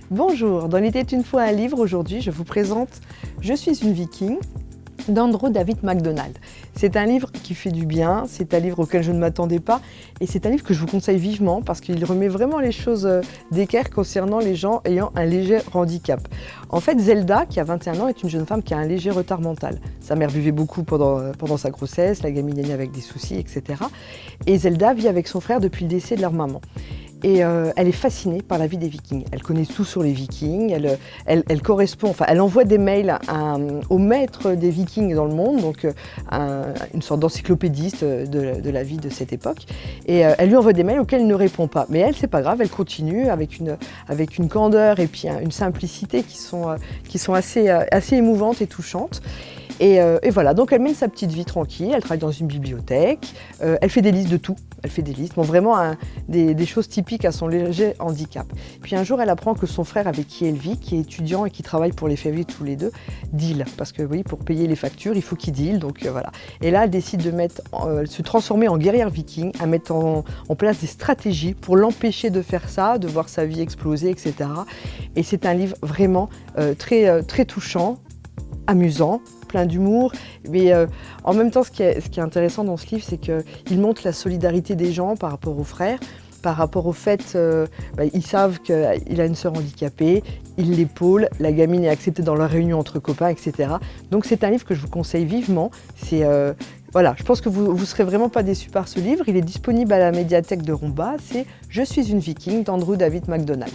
Bonjour, dans Il était une fois un livre, aujourd'hui je vous présente Je suis une viking d'Andrew David MacDonald. C'est un livre qui fait du bien, c'est un livre auquel je ne m'attendais pas et c'est un livre que je vous conseille vivement parce qu'il remet vraiment les choses d'équerre concernant les gens ayant un léger handicap. En fait, Zelda, qui a 21 ans, est une jeune femme qui a un léger retard mental. Sa mère buvait beaucoup pendant sa grossesse, la gamine est née avec des soucis, etc. Et Zelda vit avec son frère depuis le décès de leur maman. Et elle est fascinée par la vie des Vikings. Elle connaît tout sur les Vikings, elle correspond, enfin, elle envoie des mails au maître des Vikings dans le monde, donc une sorte d'encyclopédiste de la vie de cette époque. Et elle lui envoie des mails auxquels il ne répond pas. Mais elle, c'est pas grave, elle continue avec une candeur et puis une simplicité qui sont assez émouvantes et touchantes. Et voilà, donc elle mène sa petite vie tranquille, elle travaille dans une bibliothèque, elle fait des listes de tout, elle fait des listes, bon, vraiment des choses typiques à son léger handicap. Puis un jour, elle apprend que son frère avec qui elle vit, qui est étudiant et qui travaille pour les faire vivre tous les deux, deal. Parce que oui, pour payer les factures, il faut qu'il deal, donc voilà. Et là, elle décide de se transformer en guerrière viking, à mettre en place des stratégies pour l'empêcher de faire ça, de voir sa vie exploser, etc. Et c'est un livre vraiment très touchant, amusant, plein d'humour, mais en même temps, ce qui est intéressant dans ce livre, c'est qu'il montre la solidarité des gens par rapport aux frères, par rapport au fait, ils savent qu'il a une sœur handicapée, ils l'épaulent, la gamine est acceptée dans leur réunion entre copains, etc. Donc c'est un livre que je vous conseille vivement. Voilà, je pense que vous ne serez vraiment pas déçus par ce livre. Il est disponible à la médiathèque de Rumba. C'est Je suis une viking d'Andrew David MacDonald.